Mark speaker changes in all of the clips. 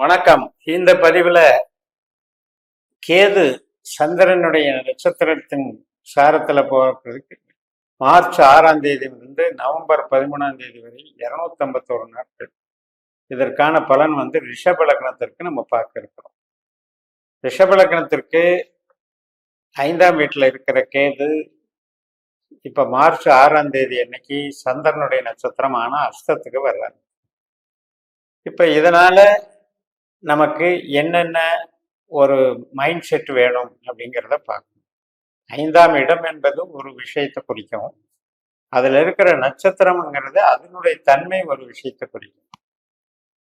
Speaker 1: வணக்கம். இந்த பதிவுல கேது சந்திரனுடைய நட்சத்திரத்தின் சாரத்துல போறதுக்கு மார்ச் 6ஆம் தேதி இருந்து நவம்பர் 13ஆம் தேதி வரை 251 நாட்கள். இதற்கான பலன் ரிஷப லக்னத்திற்கு நம்ம பார்க்க இருக்கிறோம். ரிஷப லக்னத்திற்கு 5ஆம் வீட்டுல இருக்கிற கேது இப்ப மார்ச் 6ஆம் தேதி அன்னைக்கு சந்திரனுடைய நட்சத்திரம் ஆனா அஸ்தத்துக்கு வர்றாங்க. இப்ப இதனால நமக்கு என்னென்ன ஒரு மைண்ட் செட் வேணும் அப்படிங்கிறத பார்க்கணும். 5ஆம் இடம் என்பது ஒரு விஷயத்தை குறிக்கும். அதுல இருக்கிற நட்சத்திரம்ங்கிறது அதனுடைய தன்மை ஒரு விஷயத்தை குறிக்கும்.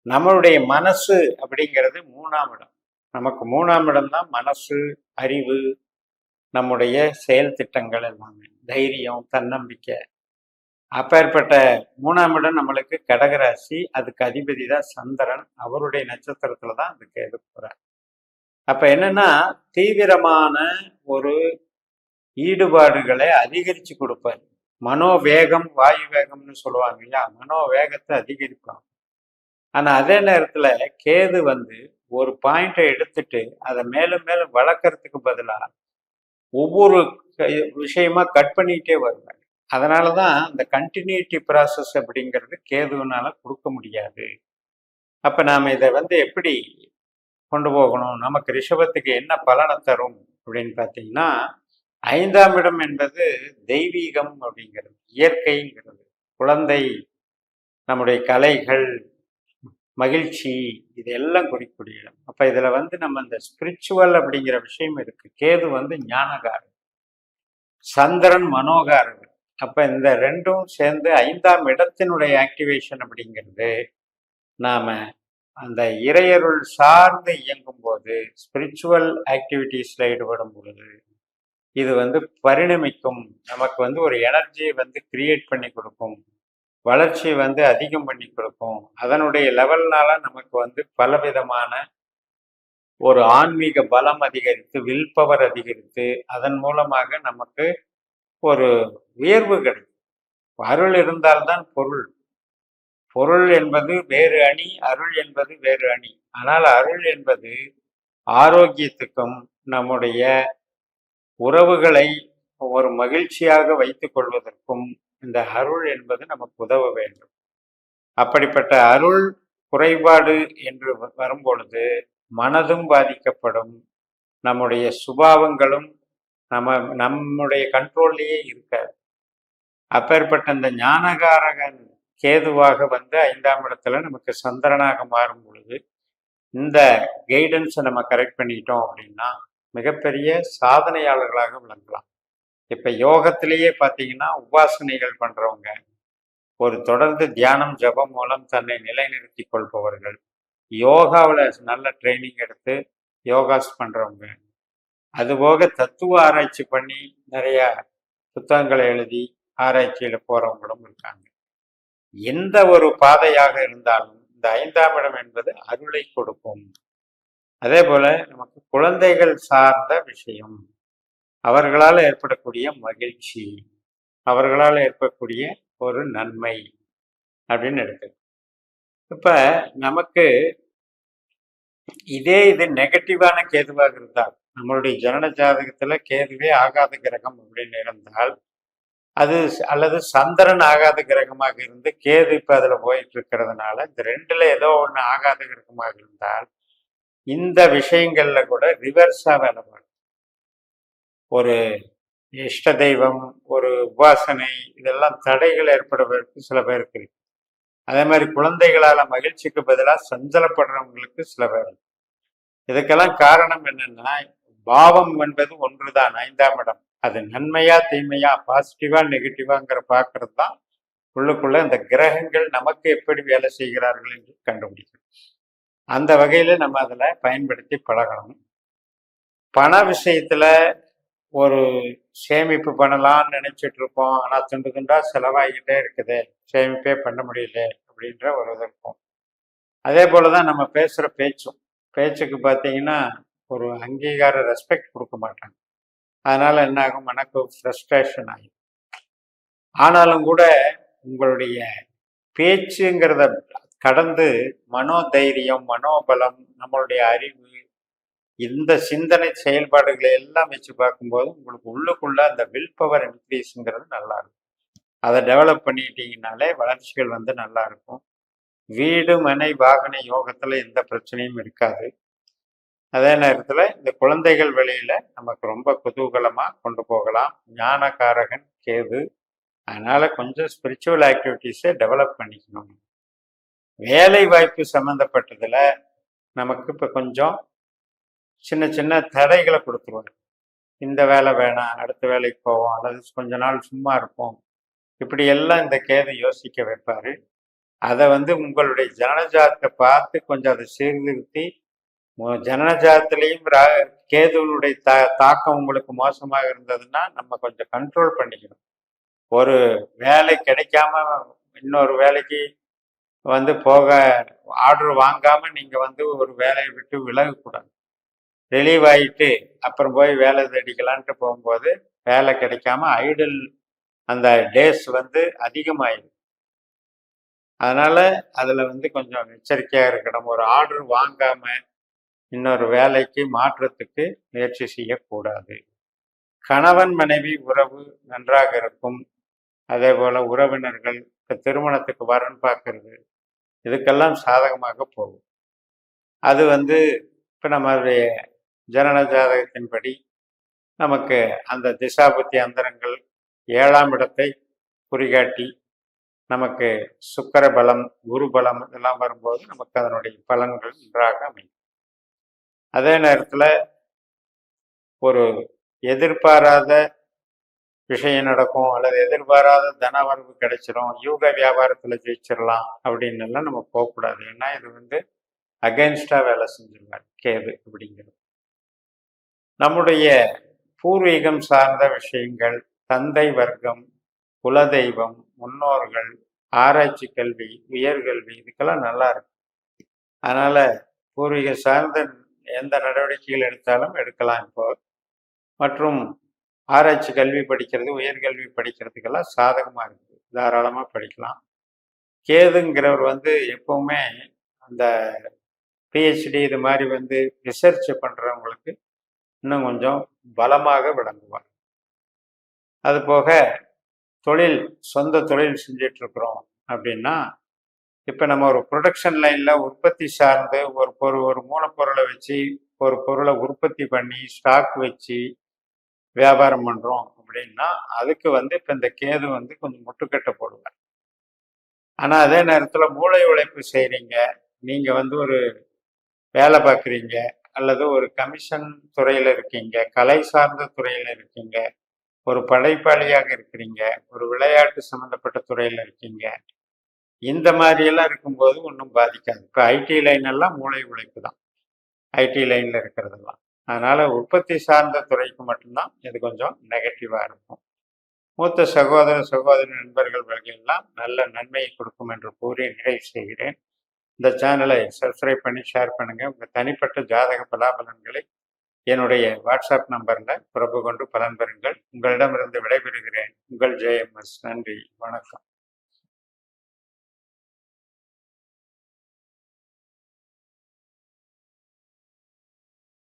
Speaker 1: நம்மளுடைய மனசு அப்படிங்கிறது 3ஆம் இடம். நமக்கு 3ஆம் இடம் தான் மனசு, அறிவு, நம்முடைய செயல் திட்டங்கள் எல்லாமே, தைரியம், தன்னம்பிக்கை. அப்பேற்பட்ட 3ஆம் இடம் நம்மளுக்கு கடகராசி. அதுக்கு அதிபதி தான் சந்திரன். அவருடைய நட்சத்திரத்துல தான் அந்த கேது போறார். அப்ப என்னன்னா தீவிரமான ஒரு ஈடுபாடுகளை அதிகரிச்சு கொடுப்பார். மனோவேகம், வாயு வேகம்னு சொல்லுவாங்க இல்லையா, மனோவேகத்தை அதிகரிப்பாங்க. ஆனா அதே நேரத்துல கேது ஒரு பாயிண்டை எடுத்துட்டு அதை மேலும் மேலும் வளர்க்கறதுக்கு பதிலா ஒவ்வொரு விஷயமா கட் பண்ணிக்கிட்டே வருவாங்க. அதனாலதான் இந்த கண்டினியூட்டி ப்ராசஸ் அப்படிங்கிறது கேதுனால கொடுக்க முடியாது. அப்ப நாம இதை எப்படி கொண்டு போகணும், நமக்கு ரிஷபத்துக்கு என்ன பலனை தரும் அப்படின்னு பார்த்தீங்கன்னா, 5ஆம் இடம் என்பது தெய்வீகம் அப்படிங்கிறது, இயற்கைங்கிறது, குழந்தை, நம்முடைய கலைகள், மகிழ்ச்சி, இதெல்லாம் குறிக்கக்கூடிய இடம். அப்ப இதுல நம்ம இந்த ஸ்பிரிச்சுவல் அப்படிங்கிற விஷயம் இருக்கு. கேது ஞானகாரர், சந்திரன் மனோகாரர். அப்ப இந்த ரெண்டும் சேர்ந்து 5ஆம் இடத்தினுடைய ஆக்டிவேஷன் அப்படிங்கிறது நாம அந்த இறையருள் சார்ந்து இயங்கும் போது, ஸ்பிரிச்சுவல் ஆக்டிவிட்டீஸ்ல ஈடுபடும் பொழுது இது பரிணமிக்கும். நமக்கு ஒரு எனர்ஜியை கிரியேட் பண்ணி கொடுக்கும், வளர்ச்சியை அதிகம் பண்ணி கொடுக்கும். அதனுடைய லெவல்னால நமக்கு பலவிதமான ஒரு ஆன்மீக பலம் அதிகரித்து, வில் பவர் அதிகரித்து, அதன் மூலமாக நமக்கு ஒரு உயர்வு கிடைக்கும். அருள் இருந்தால்தான் பொருள். பொருள் என்பது வேறு அணி, அருள் என்பது வேறு அணி. ஆனால் அருள் என்பது ஆரோக்கியத்துக்கும் நம்முடைய உறவுகளை ஒரு மகிழ்ச்சியாக வைத்துக் கொள்வதற்கும் இந்த அருள் என்பது நமக்கு உதவ வேண்டும். அப்படிப்பட்ட அருள் குறைபாடு என்று வரும்பொழுது மனதும் பாதிக்கப்படும், நம்முடைய சுபாவங்களும் நம்முடைய கண்ட்ரோல்லையே இருக்காது. அப்பேற்பட்ட இந்த ஞானகாரகன் கேதுவாக 5ஆம் இடத்துல நமக்கு சந்திரனாக மாறும் பொழுது இந்த கைடன்ஸை நம்ம கரெக்ட் பண்ணிட்டோம் அப்படின்னா மிகப்பெரிய சாதனையாளர்களாக விளங்கலாம். இப்ப யோகத்திலேயே பார்த்தீங்கன்னா உபாசனைகள் பண்றவங்க, ஒரு தொடர்ந்து தியானம் ஜபம் மூலம் தன்னை நிலைநிறுத்தி கொள்பவர்கள், யோகாவில் நல்ல ட்ரைனிங் எடுத்து யோகாஸ் பண்றவங்க, அதுபோக தத்துவ ஆராய்ச்சி பண்ணி நிறைய புத்தகங்களை எழுதி ஆராய்ச்சியில போறவங்களும் இருக்காங்க. எந்த ஒரு பாதையாக இருந்தாலும் இந்த 5ஆம் இடம் என்பது அருளை கொடுக்கும். அதே போல நமக்கு குழந்தைகள் சார்ந்த விஷயம், அவர்களால் ஏற்படக்கூடிய மகிழ்ச்சி, அவர்களால் ஏற்படக்கூடிய ஒரு நன்மை அப்படின்னு எடுத்து, இப்ப நமக்கு இது நெகட்டிவான கேதுவாக இருந்தால், நம்மளுடைய ஜனன ஜாதகத்துல கேதுவே ஆகாத கிரகம் அப்படின்னு இருந்தால், அது அல்லது சந்திரன் ஆகாத கிரகமாக இருந்து கேது இப்ப அதுல போயிட்டு இருக்கிறதுனால, இந்த ரெண்டுல ஏதோ ஒண்ணு ஆகாத கிரகமாக இருந்தால் இந்த விஷயங்கள்ல கூட ரிவர்ஸா வேலை பார்க்கும். ஒரு இஷ்ட தெய்வம், ஒரு உபாசனை, இதெல்லாம் தடைகள் ஏற்படுவதற்கு சில பேருக்கு இருக்கு. அதே மாதிரி குழந்தைகளால மகிழ்ச்சிக்கு பதிலாக சஞ்சலப்படுறவங்களுக்கு சில பேர். இதுக்கெல்லாம் காரணம் என்னன்னா, பாவம் என்பது ஒன்றுதான், 5ஆம் இடம். அது நன்மையா தீமையா, பாசிட்டிவா நெகட்டிவாங்கிற பார்க்கறது தான் உள்ளுக்குள்ள இந்த கிரகங்கள் நமக்கு எப்படி வேலை செய்கிறார்கள் என்று கண்டுபிடிக்கணும். அந்த வகையில நம்ம அதில் பயன்படுத்தி பழகணும். பண விஷயத்துல ஒரு சேமிப்பு பண்ணலாம்னு நினைச்சிட்டு இருப்போம், ஆனா துண்டு துண்டா செலவாகிக்கிட்டே இருக்குது, சேமிப்பே பண்ண முடியல அப்படின்ற ஒரு இது இருக்கும். அதே போலதான் நம்ம பேசுற பேச்சுக்கு பார்த்தீங்கன்னா ஒரு அங்கீகார ரெஸ்பெக்ட் கொடுக்க மாட்டாங்க. அதனால என்ன ஆகும், எனக்கு ஃப்ரஸ்ட்ரேஷன் ஆகும். ஆனாலும் கூட உங்களுடைய பேச்சுங்கிறத கடந்து மனோதைரியம், மனோபலம், நம்மளுடைய அறிவு, இந்த சிந்தனை செயல்பாடுகளை எல்லாம் வச்சு பார்க்கும்போது உங்களுக்கு உள்ளுக்குள்ள அந்த வில் பவர் இன்க்ரீஸுங்கிறது நல்லா இருக்கும். அதை டெவலப் பண்ணிக்கிட்டீங்கனாலே வளர்ச்சிகள் வந்து நல்லா இருக்கும். வீடு மனை வாகன யோகத்துல எந்த பிரச்சனையும் இருக்காது. அதே நேரத்துல இந்த குழந்தைகள் வெளியில நமக்கு ரொம்ப குதூகலமா கொண்டு போகலாம். ஞானகாரகன் கேது. அதனால கொஞ்சம் ஸ்பிரிச்சுவல் ஆக்டிவிட்டிஸை டெவலப் பண்ணிக்கணும். வேலை வாய்ப்பு சம்மந்தப்பட்டதுல நமக்கு இப்போ கொஞ்சம் சின்ன சின்ன தடைகளை கொடுத்துருவாங்க. இந்த வேலை வேணாம், அடுத்த வேலைக்கு போவோம், அல்லது கொஞ்ச நாள் சும்மா இருப்போம், இப்படி எல்லாம் இந்த கேது யோசிக்க வைப்பாரு. அதை வந்து உங்களுடைய ஜனனஜாதத்தை பார்த்து கொஞ்சம் அதை சீர்திருத்தி, ஜனனஜாதத்திலையும் கேதுவனுடைய தாக்கம் உங்களுக்கு மோசமாக இருந்ததுன்னா நம்ம கொஞ்சம் கண்ட்ரோல் பண்ணிக்கணும். ஒரு வேலை கிடைக்காம இன்னொரு வேலைக்கு வந்து போக ஆர்டர் வாங்காம நீங்க வந்து ஒரு வேலையை விட்டு விலகக்கூடாது. ரிலீவ் ஆகிட்டு அப்புறம் போய் வேலை தேடிக்கலான்ட்டு போகும்போது வேலை கிடைக்காம ஐடல் அந்த டேஸ் வந்து அதிகமாயிடும். அதனால அதுல வந்து கொஞ்சம் எச்சரிக்கையா இருக்கணும். ஒரு ஆர்டர் வாங்காம இன்னொரு வேலைக்கு மாற்றத்துக்கு முயற்சி செய்யக்கூடாது. கணவன் மனைவி உறவு நன்றாக இருக்கும். அதே போல உறவினர்கள் திருமணத்துக்கு வரன் பார்க்கறது, இதுக்கெல்லாம் சாதகமாக போகும். அது வந்து இப்போ நம்மளுடைய ஜனன ஜாதகத்தின்படி நமக்கு அந்த திசாபுத்தி அந்தரங்கள் 7ஆம் இடத்தை குறிகாட்டி நமக்கு சுக்கர பலம், குரு பலம் இதெல்லாம் வரும்போது நமக்கு அதனுடைய பலன்கள் நன்றாக அமையும். அதே நேரத்தில் ஒரு எதிர்பாராத விஷயம் நடக்கும், அல்லது எதிர்பாராத தனவரவு கிடைச்சிரும், யூக வியாபாரத்தில் ஜெயிச்சிடலாம் அப்படின்னு எல்லாம் நம்ம போகக்கூடாது. ஏன்னா இது வந்து அகைன்ஸ்டா வேலை செஞ்சிருவார் கேது அப்படிங்கிறது. நம்முடைய பூர்வீகம் சார்ந்த விஷயங்கள், தந்தை வர்க்கம், குலதெய்வம், முன்னோர்கள், ஆராய்ச்சி கல்வி, உயர்கல்வி, இதுக்கெல்லாம் நல்லா இருக்கும். அதனால பூர்வீக சார்ந்த எந்த நடவடிக்கைகள் எடுத்தாலும் எடுக்கலாம் இப்போ. மற்றும் ஆராய்ச்சி கல்வி படிக்கிறது, உயர்கல்வி படிக்கிறதுக்கெல்லாம் சாதகமாக இருக்குது, தாராளமாக படிக்கலாம். கேதுங்கிறவர் வந்து எப்பவுமே அந்த பிஹெச்டி இது மாதிரி வந்து ரிசர்ச் பண்ணுறவங்களுக்கு இன்னும் கொஞ்சம் பலமாக விளங்குவார். அது போக தொழில், சொந்த தொழில் செஞ்சிட்டு இருக்கிறோம் அப்படின்னா, இப்போ நம்ம ஒரு ப்ரொடக்ஷன் லைனில் உற்பத்தி சார்ந்து ஒரு மூலப்பொருளை வச்சு ஒரு பொருளை உற்பத்தி பண்ணி ஸ்டாக் வச்சு வியாபாரம் பண்ணுறோம் அப்படின்னா அதுக்கு வந்து இப்போ இந்த கேது வந்து கொஞ்சம் முட்டுக்கட்டை போடுவார். ஆனால் அதே நேரத்தில் மூளை உழைப்பு செய்கிறீங்க, நீங்கள் வந்து ஒரு வேலை பார்க்குறீங்க, அல்லது ஒரு கமிஷன் துறையில் இருக்கீங்க, கலை சார்ந்த துறையில் இருக்கீங்க, ஒரு படைப்பாளியாக இருக்கிறீங்க, ஒரு விளையாட்டு சம்மந்தப்பட்ட துறையில் இருக்கீங்க, இந்த மாதிரியெல்லாம் இருக்கும்போது ஒன்றும் பாதிக்காது. இப்போ ஐடி லைன் எல்லாம் மூளை உழைப்பு தான், ஐடி லைனில் இருக்கிறதெல்லாம். அதனால் உற்பத்தி சார்ந்த துறைக்கு மட்டும்தான் இது கொஞ்சம் நெகட்டிவாக இருக்கும். மூத்த சகோதரி நண்பர்கள் வகையெல்லாம் நல்ல நன்மையை கொடுக்கும் என்று கூறி நிறைவு செய்கிறேன். இந்த சேனலை சப்ஸ்கிரைப் பண்ணி ஷேர் பண்ணுங்கள். உங்கள் தனிப்பட்ட ஜாதக பலாபலன்களை என்னுடைய வாட்ஸ்அப் நம்பரில் தொடர்பு கொண்டு பலன் பெறுங்கள். உங்களிடமிருந்து விடைபெறுகிறேன். உங்கள் JMS. நன்றி, வணக்கம்.